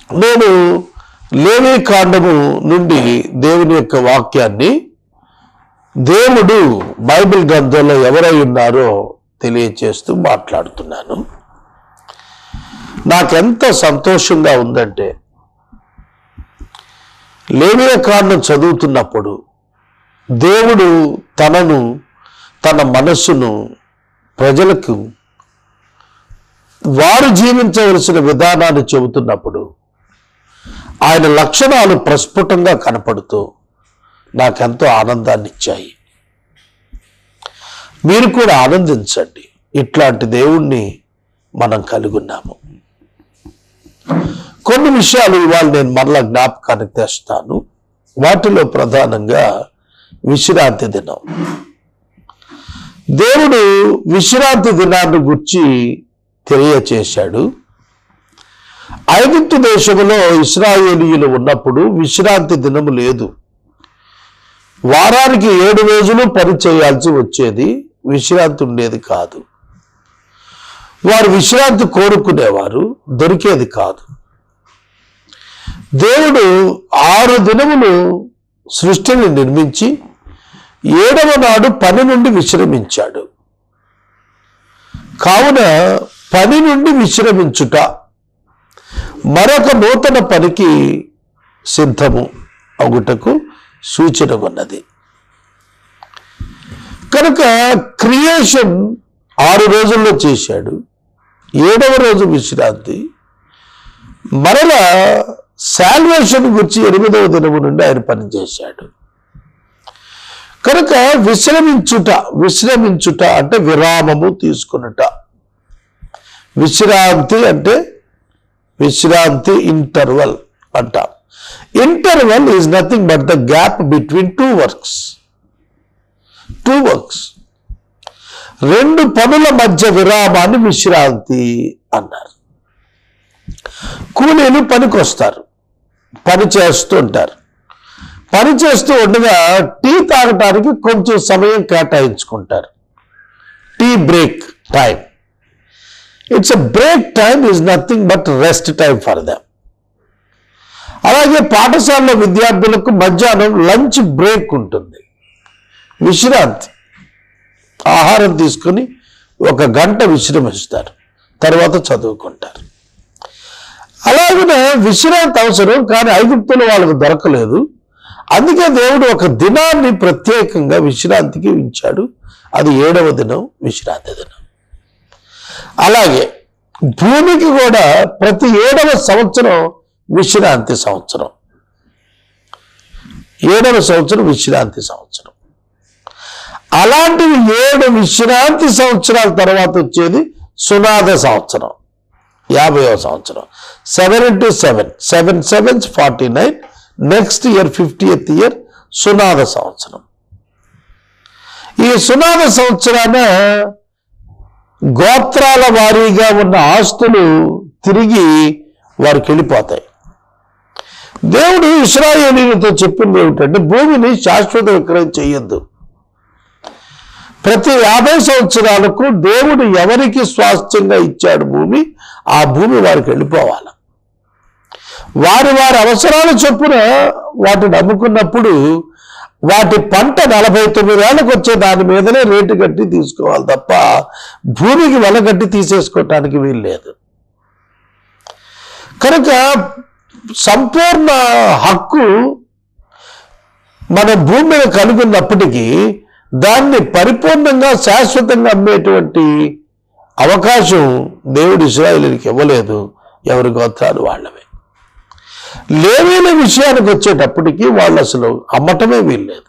నేను లేవీ కాండము నుండి దేవుని యొక్క వాక్యాన్ని దేవుడు బైబిల్ గ్రంథంలో ఎవరై ఉన్నారో తెలియచేస్తూ మాట్లాడుతున్నాను. నాకెంత సంతోషంగా ఉందంటే, లేవీ కాండం చదువుతున్నప్పుడు దేవుడు తన మనస్సును ప్రజలకు వారు జీవించవలసిన విధానాన్ని చెబుతున్నప్పుడు ఆయన లక్షణాలు ప్రస్ఫుటంగా కనపడుతూ నాకెంతో ఆనందాన్ని ఇచ్చాయి. మీరు కూడా ఆనందించండి. ఇట్లాంటి దేవుణ్ణి మనం కలిగి ఉన్నాము. కొన్ని విషయాలు ఇవాళ నేను మరలా జ్ఞాపకానికి తెస్తాను. వాటిలో ప్రధానంగా విశ్రాంతి దినం. దేవుడు విశ్రాంతి దినాన్ని గురించి తెలియచేశాడు. ఐగుప్తు దేశంలో ఇశ్రాయేలీయులు ఉన్నప్పుడు విశ్రాంతి దినము లేదు. వారానికి 7 రోజులు పని చేయాల్సి వచ్చేది, విశ్రాంతి ఉండేది కాదు. వారు విశ్రాంతి కోరుకునేవారు, దొరికేది కాదు. దేవుడు 6 దినములు సృష్టిని నిర్మించి 7వ నాడు పని నుండి విశ్రమించాడు. కావున పని నుండి విశ్రమించుట మరొక నూతన పనికి సిద్ధము అగుటకు సూచన ఉన్నది. కనుక క్రియేషన్ 6 రోజుల్లో చేశాడు, 7వ రోజు విశ్రాంతి. మరలా సాల్వేషన్ గురించి 8వ దినము నుండి ఆయన పనిచేశాడు. కనుక విశ్రమించుట అంటే విరామము తీసుకున్నట. విశ్రాంతి అంటే విశ్రాంతి ఇంటర్వల్ అంటాం. Interval is nothing but the gap between two works. 2 పనుల మధ్య విరామాన్ని విశ్రాంతి అన్నారు. కూలీలు పనికి వస్తారు, పని చేస్తుంటారు. పని చేస్తూ ఉండగా టీ తాగటానికి కొంచెం సమయం కేటాయించుకుంటారు. Tea break time. It's a break time is nothing but rest time for them. అలాగే పాఠశాలలో విద్యార్థులకు మధ్యాహ్నం లంచ్ బ్రేక్ ఉంటుంది, విశ్రాంతి. ఆహారం తీసుకుని 1 గంట విశ్రమిస్తారు, తర్వాత చదువుకుంటారు. అలాగనే విశ్రాంతి అవసరం, కానీ ఐగుప్తులో వాళ్ళకు దొరకలేదు. అందుకే దేవుడు ఒక దినాన్ని ప్రత్యేకంగా విశ్రాంతికి ఉంచాడు. అది 7వ దినం, విశ్రాంతి దినం. అలాగే భూమికి కూడా ప్రతి 7వ సంవత్సరం విశ్రాంతి సంవత్సరం. 7వ సంవత్సరం విశ్రాంతి సంవత్సరం. అలాంటివి 7 విశ్రాంతి సంవత్సరాల తర్వాత వచ్చేది సునాద సంవత్సరం, 50వ సంవత్సరం. 7 into 7, 7 sevens 49. Next year 50th year సునాద సంవత్సరం. ఈ సునాద సంవత్సరాన గోత్రాల వారీగా ఉన్న ఆస్తులు తిరిగి వారికి వెళ్ళిపోతాయి. దేవుడు ఇశ్రాయేలీయులతో చెప్పింది ఏమిటంటే, భూమిని శాశ్వత విక్రయం చేయొద్దు. ప్రతి 50 సంవత్సరాలకు దేవుడు ఎవరికి స్వాస్థ్యంగా ఇచ్చాడు భూమి, ఆ భూమి వారికి వెళ్ళిపోవాలి. వారి అవసరాల చొప్పున వాటిని అమ్ముకున్నప్పుడు వాటి పంట 49 ఏళ్ళకు వచ్చే దాని మీదనే రేటు కట్టి తీసుకోవాలి తప్ప భూమికి వెల కట్టి తీసేసుకోవటానికి వీలు లేదు. కనుక సంపూర్ణ హక్కు మన భూమి మీద కలుగున్నప్పటికీ దాన్ని పరిపూర్ణంగా శాశ్వతంగా అమ్మేటువంటి అవకాశం దేవుడు ఇశ్రాయేలుకి ఇవ్వలేదు. ఎవరి గోత్రాలు వాళ్ళవే. లేవీల విషయానికి వచ్చేటప్పటికీ వాళ్ళు అసలు అమ్మటమే వీల్లేదు.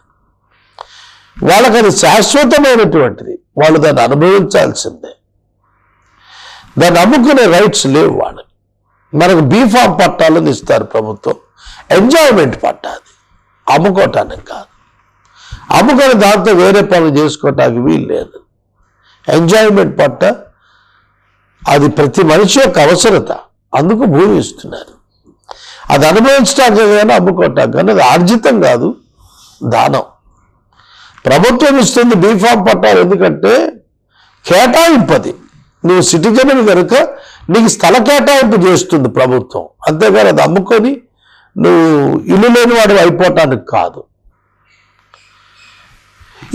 వాళ్ళకి అది శాశ్వతమైనటువంటిది, వాళ్ళు దాన్ని అనుభవించాల్సిందే. దాన్ని అమ్ముకునే రైట్స్ లేవు వాళ్ళకి. మనకు బీఫామ్ పట్టాలను ఇస్తారు ప్రభుత్వం, ఎంజాయ్మెంట్ పట్టా, అది అమ్ముకోవటానికి కాదు. అమ్ముకొని దాంతో వేరే పనులు చేసుకోవటానికి వీలు లేదు. ఎంజాయ్మెంట్ పట్ట అది ప్రతి మనిషి యొక్క అవసరత, అందుకు భూమి ఇస్తున్నారు. అది అనుభవించటానికి కానీ అమ్ముకోవటానికి కానీ, అది ఆర్జితం కాదు, దానం. ప్రభుత్వం ఇస్తుంది బీఫామ్ పట్టాలు, ఎందుకంటే కేటాయింపది. నువ్వు సిటిజన్ కనుక నీకు స్థల కేటాయింపు చేస్తుంది ప్రభుత్వం, అంతేగాని అది అమ్ముకొని నువ్వు ఇల్లు లేని వాడు అయిపోవటానికి కాదు.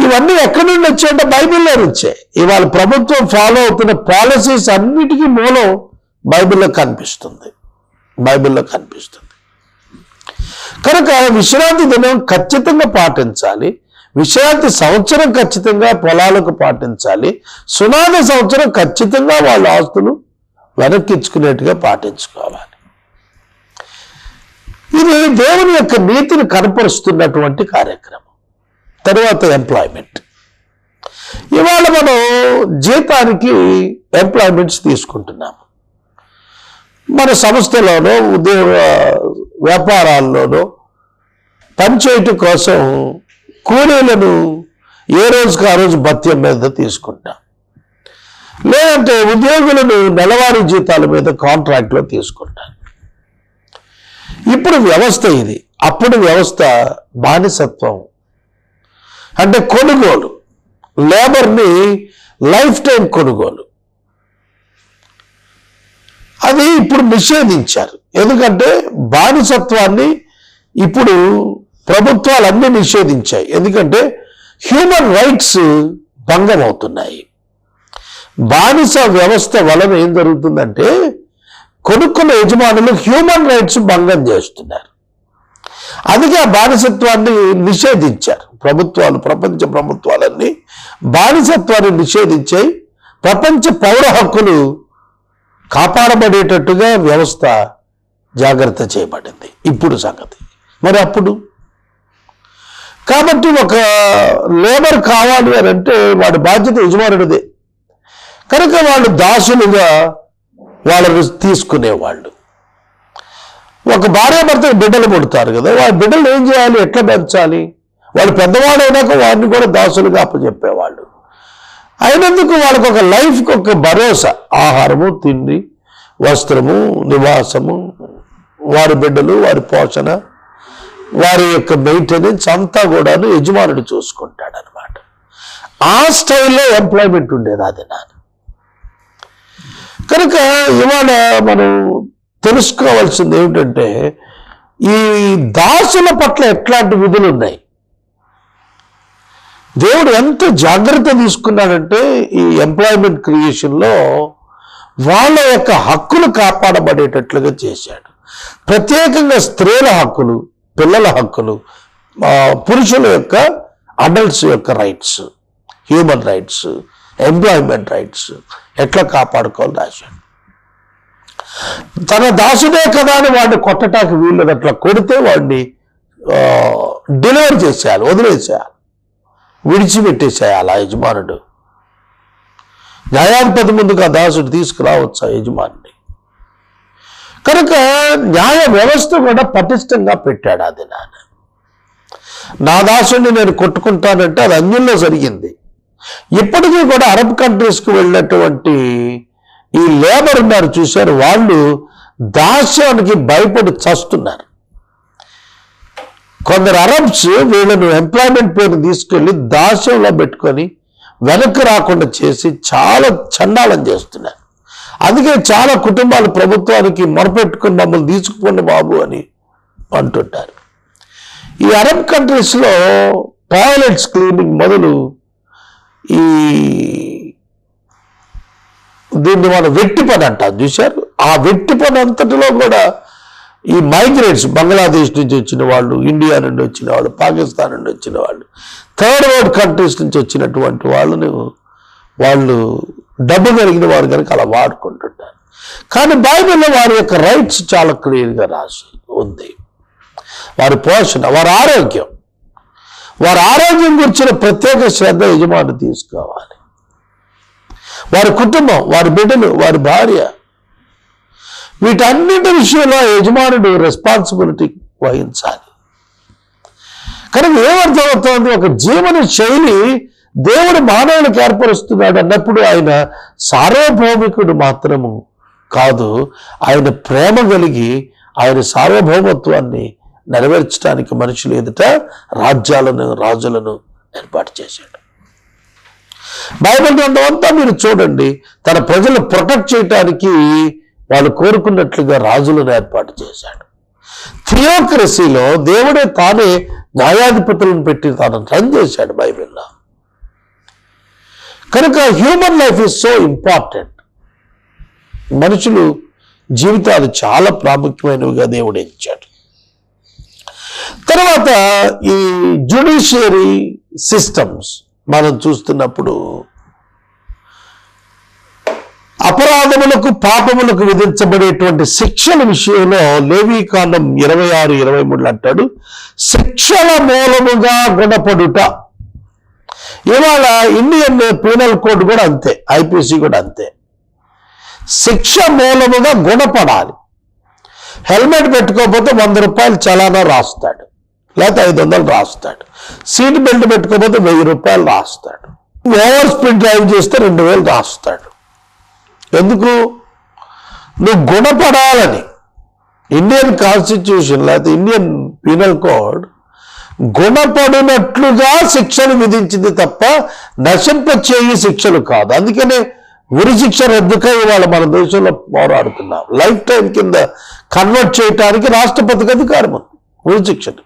ఇవన్నీ ఎక్కడి నుండి వచ్చాయంటే బైబిల్లో నుంచే. ఇవాళ ప్రభుత్వం ఫాలో అవుతున్న పాలసీస్ అన్నిటికీ మూలం బైబిల్లో కనిపిస్తుంది. కనుక విశ్రాంతి దినం ఖచ్చితంగా పాటించాలి. విశ్రాంతి సంవత్సరం ఖచ్చితంగా పొలాలకు పాటించాలి. సునాద సంవత్సరం ఖచ్చితంగా వాళ్ళ ఆస్తులు వెనక్కించుకునేట్టుగా పాటించుకోవాలి. ఇది దేవుని యొక్క నీతిని కనపరుస్తున్నటువంటి కార్యక్రమం. తర్వాత ఎంప్లాయ్మెంట్. ఇవాళ మనం జీతానికి ఎంప్లాయ్మెంట్స్ తీసుకుంటున్నాము. మన సంస్థలోనో ఉద్యోగ వ్యాపారాల్లోనో పనిచేయటం కోసం కూలీలను ఏ రోజుకి ఆ రోజు భత్యం మీద తీసుకుంటాం, లేదంటే ఉద్యోగులను నెలవారీ జీతాల మీద కాంట్రాక్ట్లో తీసుకుంటాం. ఇప్పుడు వ్యవస్థ ఇది. అప్పుడు వ్యవస్థ బానిసత్వం, అంటే కొనుగోలు, లేబర్ని లైఫ్ టైం కొనుగోలు. అది ఇప్పుడు నిషేధించారు. ఎందుకంటే బానిసత్వాన్ని ఇప్పుడు ప్రభుత్వాలన్నీ నిషేధించాయి. ఎందుకంటే హ్యూమన్ రైట్స్ భంగం అవుతున్నాయి. బానిస వ్యవస్థ వలన ఏం జరుగుతుందంటే కొనుక్కున్న యజమానులు హ్యూమన్ రైట్స్ భంగం చేస్తున్నారు. అందుకే ఆ బానిసత్వాన్ని నిషేధించారు ప్రభుత్వాలు. ప్రపంచ ప్రభుత్వాలన్నీ బానిసత్వాన్ని నిషేధించాయి. ప్రపంచ పౌర హక్కులు కాపాడబడేటట్టుగా వ్యవస్థ జాగ్రత్త చేయబడింది. ఇప్పుడు సంగతి మరి అప్పుడు. కాబట్టి ఒక లేబర్ కావాలి అని అంటే వాడి బాధ్యత యజమానుడిదే. కనుక వాళ్ళు దాసులుగా వాళ్ళని తీసుకునేవాళ్ళు. ఒక భార్యాభర్తకు బిడ్డలు పుడతారు కదా, వాళ్ళ బిడ్డలు ఏం చేయాలి, ఎట్లా పెంచాలి? వాళ్ళు పెద్దవాడైనాక వాడిని కూడా దాసులుగా అప్పచెప్పేవాళ్ళు. అయినందుకు వాళ్ళకు ఒక లైఫ్కి ఒక భరోసా, ఆహారము, తిండి, వస్త్రము, నివాసము, వారి బిడ్డలు, వారి పోషణ, వారి యొక్క మెయింటెనెన్స్ అంతా కూడాను యజమానుడు చూసుకుంటాడు అనమాట. ఆ స్టైల్లో ఎంప్లాయ్మెంట్ ఉండేది అది నాన్న. కనుక ఇవాళ మనం తెలుసుకోవాల్సింది ఏమిటంటే ఈ దాసుల పట్ల ఎట్లాంటి విధులు ఉన్నాయి. దేవుడు ఎంత జాగ్రత్త తీసుకున్నాడంటే ఈ ఎంప్లాయ్మెంట్ క్రియేషన్లో వాళ్ళ యొక్క హక్కులు కాపాడబడేటట్లుగా చేశాడు. ప్రత్యేకంగా స్త్రీల హక్కులు, పిల్లల హక్కులు, పురుషుల యొక్క అడల్ట్స్ యొక్క rights, human rights, employment rights ఎట్లా కాపాడుకోవాలి రాశాడు. తన దాసుడే కదా అని వాడిని కొట్టడానికి వీళ్ళు అట్లా కొడితే వాడిని డెలివరీ చేసేయాలి, వదిలేసేయాలి, విడిచిపెట్టేసేయాలి ఆ యజమానుడు. న్యాయాధిపతి ముందుకు ఆ దాసుడు తీసుకురావచ్చు ఆ యజమానిని. కనుక న్యాయ వ్యవస్థ కూడా పటిష్టంగా పెట్టాడు. అది నా దాసుడిని నేను కొట్టుకుంటానంటే అది అన్యుల్లో జరిగింది. ఇప్పటికీ కూడా అరబ్ కంట్రీస్కి వెళ్ళినటువంటి ఈ లేబర్ ఉన్నారు చూశారు, వాళ్ళు దాస్యానికి భయపడి చస్తున్నారు. కొందరు అరబ్స్ వీళ్ళను ఎంప్లాయ్మెంట్ పేరు తీసుకెళ్ళి దాస్యంలో పెట్టుకొని వెనక్కి రాకుండా చేసి చాలా చండాలం చేస్తున్నారు. అందుకే చాలా కుటుంబాలు ప్రభుత్వానికి మొరపెట్టుకుని మమ్మల్ని తీసుకుపోండి బాబు అని అంటుంటారు. ఈ అరబ్ కంట్రీస్లో టాయిలెట్స్ క్లీనింగ్ మొదలు ఈ దీన్ని మనం వెట్టి పని అంటాం చూశారు. ఆ వెట్టి పని అంతటిలో కూడా ఈ మైగ్రేట్స్, బంగ్లాదేశ్ నుంచి వచ్చిన వాళ్ళు, ఇండియా నుండి వచ్చిన వాళ్ళు, పాకిస్తాన్ నుండి వచ్చిన వాళ్ళు, థర్డ్ వరల్డ్ కంట్రీస్ నుంచి వచ్చినటువంటి వాళ్ళు డబ్బు కలిగిన వారు కనుక అలా వాడుకుంటుంటారు. కానీ బైబిల్లో వారి యొక్క రైట్స్ చాలా క్లియర్గా రాసి ఉంది. వారి పోషణ, వారి ఆరోగ్యం గురించిన ప్రత్యేక శ్రద్ధ యజమాని తీసుకోవాలి. వారి కుటుంబం, వారి బిడ్డలు, వారి భార్య, వీటన్నిటి విషయంలో యజమానుడు రెస్పాన్సిబిలిటీ వహించాలి. కనుక ఏమర్థమవుతోంది, ఒక జీవన శైలి దేవుడు మానవులకు ఏర్పరుస్తున్నాడు అన్నప్పుడు ఆయన సార్వభౌమికుడు మాత్రము కాదు, ఆయన ప్రేమ కలిగి ఆయన సార్వభౌమత్వాన్ని నెరవేర్చడానికి మనుషులు ఎదుట రాజ్యాలను, రాజులను ఏర్పాటు చేశాడు. బైబిల్ గ్రంథం అంతా మీరు చూడండి, తన ప్రజలను ప్రొటెక్ట్ చేయటానికి వాళ్ళు కోరుకున్నట్లుగా రాజులను ఏర్పాటు చేశాడు. థియోక్రసీలో దేవుడే తానే న్యాయాధిపతులను పెట్టి తాను రన్ చేశాడు బైబిల్లో. కనుక human life is so important. మనుషులు జీవితాలు చాలా ప్రాముఖ్యమైనవిగా దేవుడు ఇచ్చాడు. తర్వాత ఈ జ్యుడిషియరీ సిస్టమ్స్ మనం చూస్తున్నప్పుడు అపరాధములకు పాపములకు విధించబడేటువంటి శిక్షల విషయంలో లేవీకాండం 26-23 అంటాడు, శిక్షల మూలముగా గుణపడుట. ఇవాళ ఇండియన్ పీనల్ కోడ్ కూడా అంతే, ఐపీసీ కూడా అంతే. శిక్ష మూలముగా గుణపడాలి. హెల్మెట్ పెట్టుకోకపోతే 100 రూపాయలు చలానా రాస్తాడు, లేకపోతే 500 రాస్తాడు. సీట్ బెల్ట్ పెట్టుకోకపోతే 1000 రూపాయలు రాస్తాడు. ఓవర్ స్పీడ్ డ్రైవ్ చేస్తే 2000 రాస్తాడు. ఎందుకు? నువ్వు గుణపడాలని. ఇండియన్ కాన్స్టిట్యూషన్ లేకపోతే ఇండియన్ పీనల్ కోడ్ గుణపడినట్లుగా శిక్షలు విధించింది తప్ప నశింపచేయి శిక్షలు కాదు. అందుకనే ఉరి శిక్ష రద్దుకై ఇవాళ మన దేశంలో పోరాడుతున్నాం. లైఫ్ టైం కింద కన్వర్ట్ చేయడానికి రాష్ట్రపతికి అధికారం ఉంది ఉరి శిక్షను.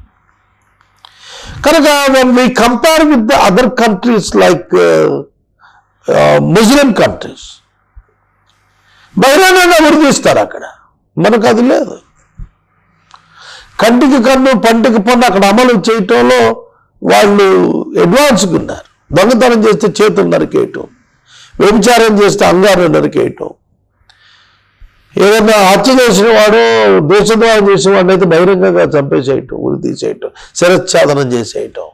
కనుక when we compare with the other countries like Muslim countries, బహిరంగంగా ఉరి తీస్తారు అక్కడ, మనకు అది లేదు. కంటికి కన్ను పంటికి పన్ను అక్కడ అమలు చేయటంలో వాళ్ళు అడ్వాన్స్గా ఉన్నారు. దొంగతనం చేస్తే చేతులు నరికేయటం, వ్యభిచారం చేస్తే అంగాన్ని నరికేయటం, ఏదైనా హత్య చేసిన వాడు దేశద్రోహం చేసిన వాడిని అయితే బహిరంగంగా చంపేసేయటం, ఉరి తీసేయటం, శిరచ్ఛాదనం చేసేయటం,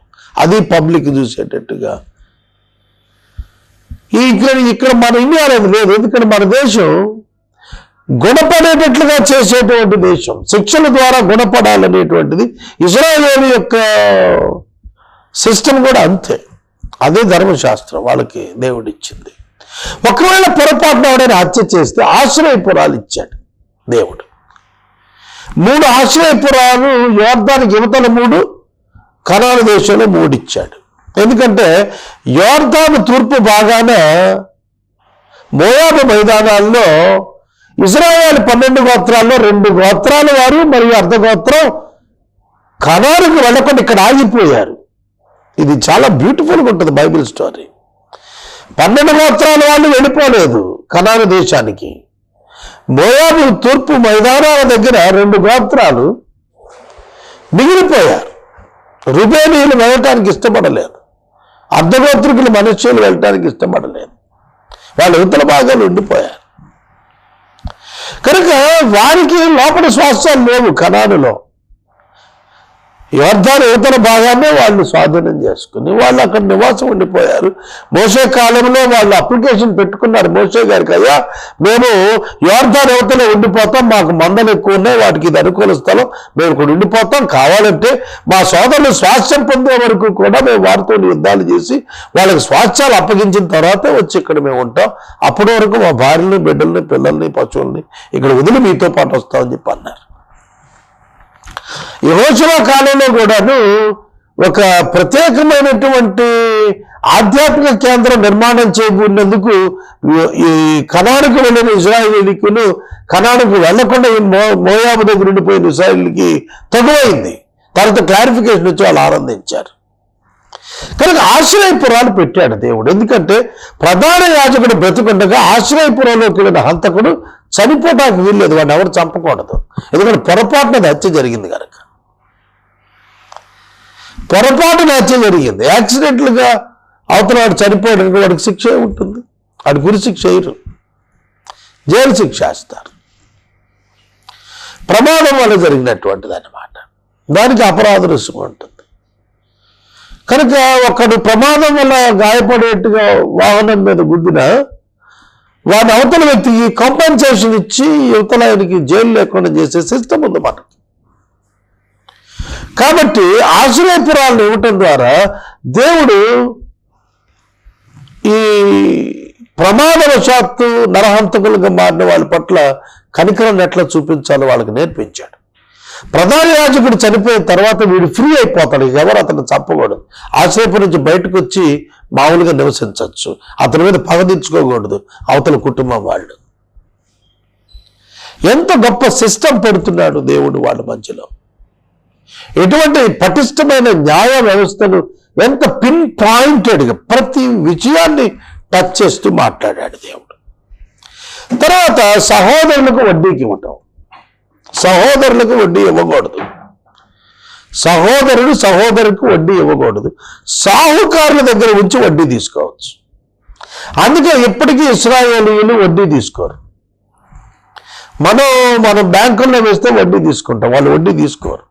అది పబ్లిక్ చూసేటట్టుగా. ఇక్కడ మన ఇండియా అనేది లేదు. ఎందుకంటే మన దేశం గుణపడేటట్లుగా చేసేటువంటి దేశం. శిక్షల ద్వారా గుణపడాలనేటువంటిది ఇజ్రాయేలు యొక్క సిస్టమ్ కూడా అంతే. అదే ధర్మశాస్త్రం వాళ్ళకి దేవుడిచ్చింది. ఒకవేళ పొరపాటున ఎవడైనా హత్య చేస్తే ఆశ్రయపురాలు ఇచ్చాడు దేవుడు. 3 ఆశ్రయపురాలు యోర్దానికి యువతల 3, కనాను దేశంలో 3 ఇచ్చాడు. ఎందుకంటే యోర్దాను తూర్పు భాగాన మోయాబు మైదానాల్లో ఇశ్రాయేలు 12 గోత్రాల్లో 2 గోత్రాల వారు మరియు అర్ధగోత్రం కనానుకు వెళ్ళకుండా ఇక్కడ ఆగిపోయారు. ఇది చాలా బ్యూటిఫుల్గా ఉంటుంది బైబిల్ స్టోరీ. 12 గోత్రాల వాళ్ళు వెళ్ళిపోలేదు కనాను దేశానికి. మోయాబు తూర్పు మైదానాల దగ్గర 2 గోత్రాలు మిగిలిపోయారు. రుబేనీయులు వెళ్ళటానికి ఇష్టపడలేదు, అర్ధగోత్రికులు మనస్సులు వెళ్ళటానికి ఇష్టపడలేదు. వాళ్ళు యువతల భాగాలు ఉండిపోయారు. కనుక వారికి లోపల స్వాస్థ్యాలు లేవు. కనానులో యోర్దాను యువతల భాగాన్ని వాళ్ళు స్వాధీనం చేసుకుని వాళ్ళు అక్కడ నివాసం ఉండిపోయారు. మోషే కాలంలో వాళ్ళు అప్లికేషన్ పెట్టుకున్నారు మోషే గారికి, అయ్యా మేము యోర్దాను యువతలో ఉండిపోతాం, మాకు మందలు ఎక్కువ ఉన్నాయి, వాటికి ఇది అనుకూల స్థలం, మేము ఇక్కడ ఉండిపోతాం, కావాలంటే మా సోదరులు స్వాస్థ్యం పొందే వరకు కూడా మేము వారితో యుద్ధాలు చేసి వాళ్ళకి స్వాస్థ్యాలు అప్పగించిన తర్వాతే వచ్చి ఇక్కడ మేము ఉంటాం, అప్పటి వరకు మా భార్యని, బిడ్డల్ని, పిల్లల్ని, పశువుల్ని ఇక్కడ వదిలి మీతో పాటు వస్తామని చెప్పి అన్నారు. యెహోషువ కాలంలో కూడాను ఒక ప్రత్యేకమైనటువంటి ఆధ్యాత్మిక కేంద్రం నిర్మాణం చేయబడినందుకు ఈ కనానుకు వెళ్ళిన ఇశ్రాయేలీయులు కనానుకు వెళ్లకుండా మోయాబు దగ్గర ఉండిపోయిన ఇశ్రాయేలీకి తగువైంది. తర్వాత క్లారిఫికేషన్ వచ్చి వాళ్ళు ఆనందించారు. కనుక ఆశ్రయపురాలు పెట్టాడు దేవుడు. ఎందుకంటే ప్రధాన యాజకుడు బ్రతుకుండగా ఆశ్రయపురంలోకి వెళ్ళిన హంతకుడు చనిపోవడానికి వీల్లేదు, వాడిని ఎవరు చంపకూడదు. ఎందుకంటే పొరపాటున హత్య జరిగింది కనుక. పొరపాటున హత్య జరిగింది, యాక్సిడెంట్లుగా అవతల వాడు చనిపోయాడు, వాడికి శిక్ష ఉంటుంది. వాడికి ఉరి శిక్ష వేయరు, జైలు శిక్ష వేస్తారు. ప్రమాదం వల్ల జరిగినటువంటిది అన్నమాట. దానికి అపరాధ రుసుము ఉంటుంది. కనుక ఒకడు ప్రమాదం వల్ల గాయపడేట్టుగా వాహనం మీద గుద్దిన వాడి అవతల వ్యక్తికి కాంపెన్సేషన్ ఇచ్చి యువతల ఆయనకి జైలు లేకుండా చేసే సిస్టమ్ ఉంది మనకి. కాబట్టి ఆశ్రయపురాలను ఇవ్వటం ద్వారా దేవుడు ఈ ప్రమాదవశాత్తు నరహంతకులుగా మారిన వాళ్ళ పట్ల కనికరం ఎట్లా చూపించాలో వాళ్ళకి నేర్పించాడు. ప్రధాన యాజకుడు చనిపోయిన తర్వాత వీడు ఫ్రీ అయిపోతాడు, ఎవరు అతను చంపకూడదు, ఆశ్రయపురం నుంచి బయటకు వచ్చి మామూలుగా నివసించవచ్చు, అతని మీద పగ తీర్చుకోకూడదు అవతల కుటుంబం వాళ్ళు. ఎంత గొప్ప సిస్టమ్ పెడుతున్నాడు దేవుడు వాళ్ళ మధ్యలో. ఎటువంటి పటిష్టమైన న్యాయ వ్యవస్థను ఎంత పిన్ పాయింటెడ్గా ప్రతి విషయాన్ని టచ్ చేస్తూ మాట్లాడాడు దేవుడు. తర్వాత సహోదరులకు వడ్డీకి ఇవ్వటం. సహోదరులకు వడ్డీ ఇవ్వకూడదు. సహోదరుడికి వడ్డీ ఇవ్వకూడదు. సాహుకారుల దగ్గర ఉంచి వడ్డీ తీసుకోవచ్చు. అందుకే ఎప్పటికీ ఇశ్రాయేలీయులు వడ్డీ తీసుకోరు. మనం బ్యాంకుల్లో వేస్తే వడ్డీ తీసుకుంటాం, వాళ్ళు వడ్డీ తీసుకోరు.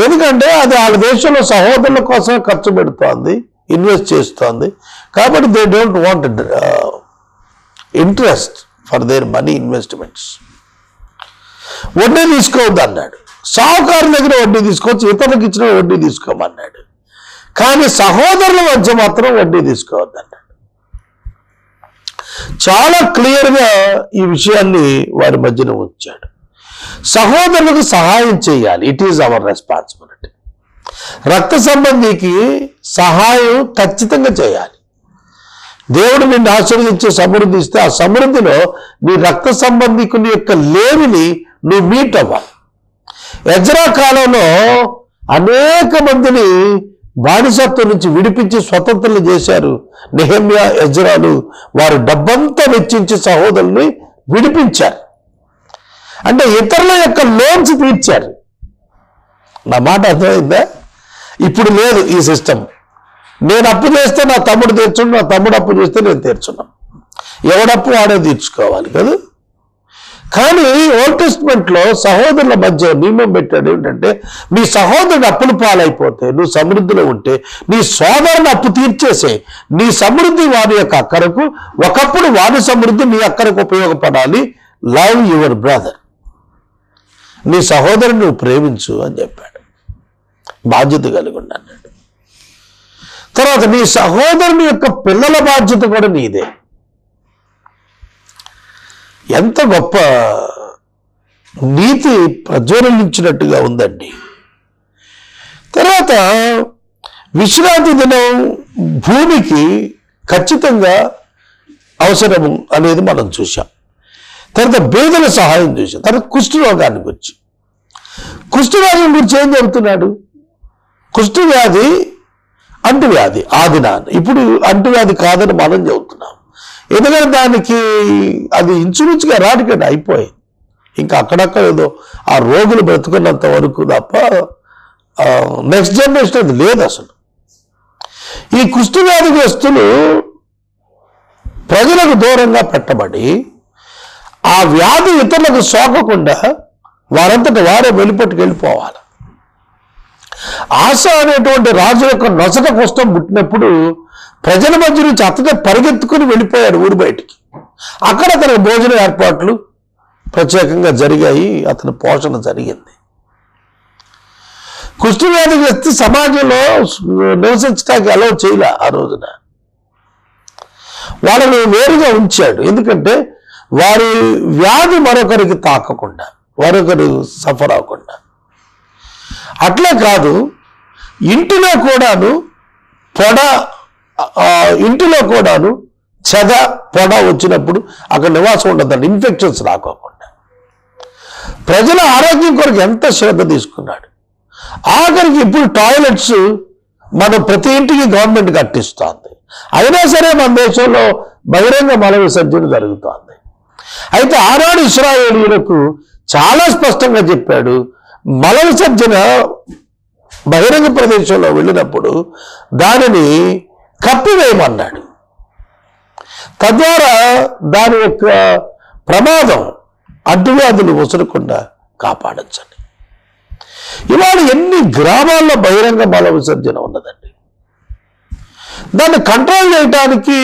ఎందుకంటే అది వాళ్ళ దేశంలో సహోదరుల కోసం ఖర్చు పెడుతోంది, ఇన్వెస్ట్ చేస్తోంది. కాబట్టి they don't want interest for their money investments. వడ్డీ తీసుకోవద్దు అన్నాడు. సాహుకారుల దగ్గర వడ్డీ తీసుకోవచ్చు, ఇతరులకు ఇచ్చిన వడ్డీ తీసుకోమన్నాడు. కానీ సహోదరుల మధ్య మాత్రం వడ్డీ తీసుకోవద్దు అన్నాడు. చాలా క్లియర్గా ఈ విషయాన్ని వారి మధ్యన ఉంచాడు. సహోదరులకు సహాయం చేయాలి. It is our responsibility. రక్త సంబంధికి సహాయం ఖచ్చితంగా చేయాలి. దేవుడు నిన్ను ఆశీర్వదించే సమృద్ధి ఇస్తే ఆ సమృద్ధిలో నీ రక్త సంబంధికుని యొక్క లేమిని నువ్వు మీట్ అవ్వాలి. ఎజ్రా కాలంలో అనేక మందిని బానిసత్వం నుంచి విడిపించి స్వతంత్రులు చేశారు నెహెమ్యా, ఎజ్రాలు. వారు డబ్బంతా వెచ్చించి సహోదరుల్ని విడిపించారు. అంటే ఇతరుల యొక్క లోన్స్ తీర్చారు. నా మాట అర్థమైందా? ఇప్పుడు లేదు ఈ సిస్టమ్. నేను అప్పు చేస్తే నా తమ్ముడు తీర్చుడు, నా తమ్ముడు అప్పు చేస్తే నేను తీర్చున్నాం. ఎవడప్పు వాడే తీర్చుకోవాలి కదా. కానీ ఓల్డ్ టెస్ట్మెంట్లో సహోదరుల మధ్య నియమం పెట్టాడు ఏంటంటే, నీ సహోదరుడు అప్పులు పాలైపోతే నువ్వు సమృద్ధిలో ఉంటే నీ సోదరుని అప్పు తీర్చేసే. నీ సమృద్ధి వారి యొక్క అక్కరకు, ఒకప్పుడు వారి సమృద్ధి నీ అక్కరకు ఉపయోగపడాలి. Love your brother. నీ సహోదరుని నువ్వు ప్రేమించు అని చెప్పాడు. బాధ్యత కలిగి ఉన్నాడు. తర్వాత నీ సహోదరుని యొక్క పిల్లల బాధ్యత కూడా నీదే. ఎంత గొప్ప నీతి ప్రజ్వలించినట్టుగా ఉందండి. తర్వాత విశ్రాంతి దినం భూమికి ఖచ్చితంగా అవసరము అనేది మనం చూసాం. తర్వాత బేదల సహాయం చూసాం. తర్వాత కుష్ఠరోగాన్ని గురించి. కుష్ఠరోగం గురించి ఏం చెబుతున్నాడు? కుష్ఠవ్యాధి అంటువ్యాధి ఆదినాన్ని. ఇప్పుడు అంటువ్యాధి కాదని మనం చెబుతున్నాం. ఎందుకంటే దానికి అది ఇన్సూరెన్స్గా రాడికండి అయిపోయింది. ఇంకా అక్కడక్కడ ఏదో ఆ రోగులు బ్రతుకున్నంత వరకు తప్ప నెక్స్ట్ జనరేషన్ అది లేదు అసలు. ఈ కుష్ఠవ్యాధిగ్రస్తులు ప్రజలకు దూరంగా పెట్టబడి ఆ వ్యాధి ఇతరులకు సోకకుండా వారంతటి వారే వెళ్ళిపోవాలి. ఆశ అనేటువంటి రాజు యొక్క నొసట కుష్టం పుట్టినప్పుడు ప్రజల మధ్య నుంచి అతనే పరిగెత్తుకుని వెళ్ళిపోయాడు ఊరి బయటికి. అక్కడ అతని భోజన ఏర్పాట్లు ప్రత్యేకంగా జరిగాయి, అతని పోషణ జరిగింది. కుష్ఠవ్యాధిగ్రస్త సమాజంలో నివసించడానికి అలౌ చేయలే ఆ రోజున. వాళ్ళని వేరుగా ఉంచాడు. ఎందుకంటే వారి వ్యాధి మరొకరికి తాకకుండా, మరొకరు సఫర్ అవ్వకుండా. అట్లే కాదు, ఇంటిలో కూడాను చెద పొడ వచ్చినప్పుడు అక్కడ నివాసం ఉండదండి, ఇన్ఫెక్షన్స్ రాకోకుండా. ప్రజల ఆరోగ్యం కొరకు ఎంత శ్రద్ధ తీసుకున్నాడు. ఆఖరికి ఇప్పుడు టాయిలెట్స్ మన ప్రతి ఇంటికి గవర్నమెంట్ కట్టిస్తోంది. అయినా సరే మన దేశంలో బహిరంగ మల విసర్జన జరుగుతోంది. అయితే ఆనాడు ఇశ్రాయేలీయులకు చాలా స్పష్టంగా చెప్పాడు, మల విసర్జన బహిరంగ ప్రదేశంలో వెళ్ళినప్పుడు దానిని కప్పివేయమన్నాడు. తద్వారా దాని యొక్క ప్రమాదం అంటువ్యాధులు వసరకుండా కాపాడచ్చని. ఇవాళ ఎన్ని గ్రామాల్లో బహిరంగ మల విసర్జన ఉన్నదండి. దాన్ని కంట్రోల్ చేయడానికి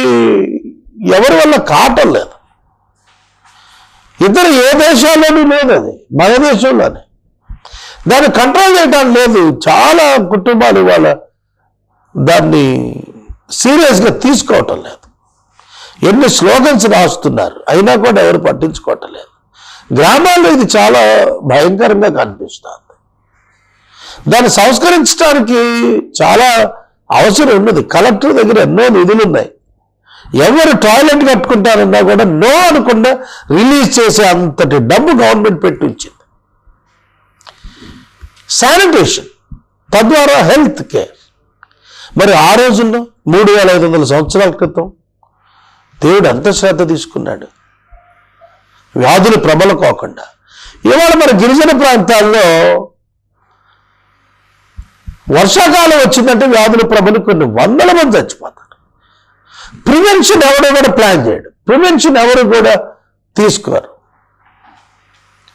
ఎవరి వల్ల కావటం లేదు. ఇతర ఏ దేశాల్లోనూ లేదు, అది మన దేశంలోనే. దాన్ని కంట్రోల్ చేయడానికి లేదు. చాలా కుటుంబాలు ఇవాళ దాన్ని సీరియస్గా తీసుకోవటం లేదు. ఎన్ని స్లోగన్స్ రాస్తున్నారు, అయినా కూడా ఎవరు పట్టించుకోవటం లేదు. గ్రామాల్లో ఇది చాలా భయంకరంగా కనిపిస్తుంది. దాన్ని సంస్కరించడానికి చాలా అవసరం ఉన్నది. కలెక్టర్ దగ్గర ఎన్నో నిధులు ఉన్నాయి. ఎవరు టాయిలెట్ కట్టుకుంటారన్నా కూడా నో అనకుండా రిలీజ్ చేసే అంతటి డబ్బు గవర్నమెంట్ పెట్టి ఉంచింది. శానిటేషన్, తద్వారా హెల్త్ కేర్. మరి ఆ రోజుల్లో 3500 సంవత్సరాల క్రితం దేవుడు ఎంత శ్రద్ధ తీసుకున్నాడు వ్యాధులు ప్రబలకోకుండా. ఇవాళ మన గిరిజన ప్రాంతాల్లో వర్షాకాలం వచ్చిందంటే వ్యాధుల ప్రబలి కొన్ని 100 మంది చచ్చిపోతారు. ప్రివెన్షన్ ఎవరు కూడా ప్లాన్ చేయడు, ప్రివెన్షన్ ఎవరు కూడా తీసుకోరు.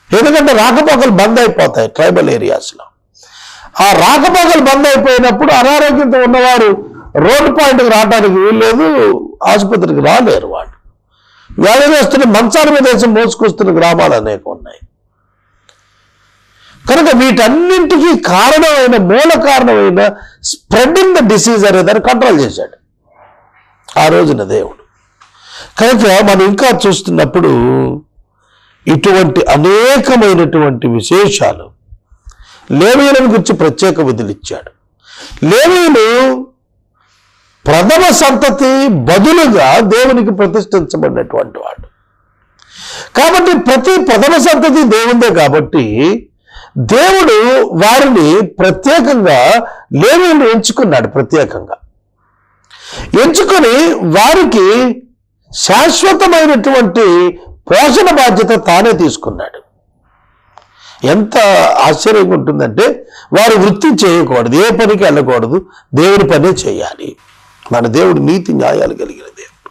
ఎందుకంటే రాకపోకలు బంద్ అయిపోతాయి ట్రైబల్ ఏరియాస్లో. ఆ రాకపోకలు బంద్ అయిపోయినప్పుడు అనారోగ్యంతో ఉన్నవారు రోడ్డు పాయింట్కి రావడానికి వీల్లేదు, ఆసుపత్రికి రాలేరు. వాళ్ళు వ్యాధిగ్రస్తుని మంచాల మీద వేసి మోసుకొస్తున్న గ్రామాలు అనేక ఉన్నాయి. కనుక వీటన్నింటికీ కారణమైన మూల కారణమైన స్ప్రెడింగ్ ద డిసీజ్ అనేదాన్ని కంట్రోల్ చేశాడు ఆ రోజున దేవుడు. కనుక మనం ఇంకా చూస్తున్నప్పుడు ఇటువంటి అనేకమైనటువంటి విశేషాలు లేవీయులను గురించి ప్రత్యేక విధులు ఇచ్చాడు. లేవీయులు ప్రథమ సంతతి బదులుగా దేవునికి ప్రతిష్ఠించబడినటువంటి వాడు కాబట్టి ప్రతి ప్రథమ సంతతి దేవుందే కాబట్టి దేవుడు వారిని ప్రత్యేకంగా లేవీయులను ఎంచుకున్నాడు. ప్రత్యేకంగా ఎంచుకొని వారికి శాశ్వతమైనటువంటి పోషణ బాధ్యత తానే తీసుకున్నాడు. ఎంత ఆశ్చర్యంగా ఉంటుందంటే వారు వృత్తి చేయకూడదు, ఏ పనికి వెళ్ళకూడదు, దేవుని పనే చేయాలి. మన దేవుడు నీతి న్యాయాలు కలిగిన దేవుడు.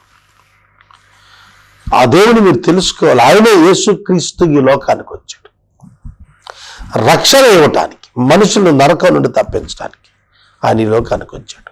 ఆ దేవుని మీరు తెలుసుకోవాలి. ఆయనే యేసుక్రీస్తు ఈ లోకానికి వచ్చాడు రక్షణ ఇవ్వటానికి, మనుషులను నరకం నుండి తప్పించడానికి ఆయన ఈ లోకానికి వచ్చాడు.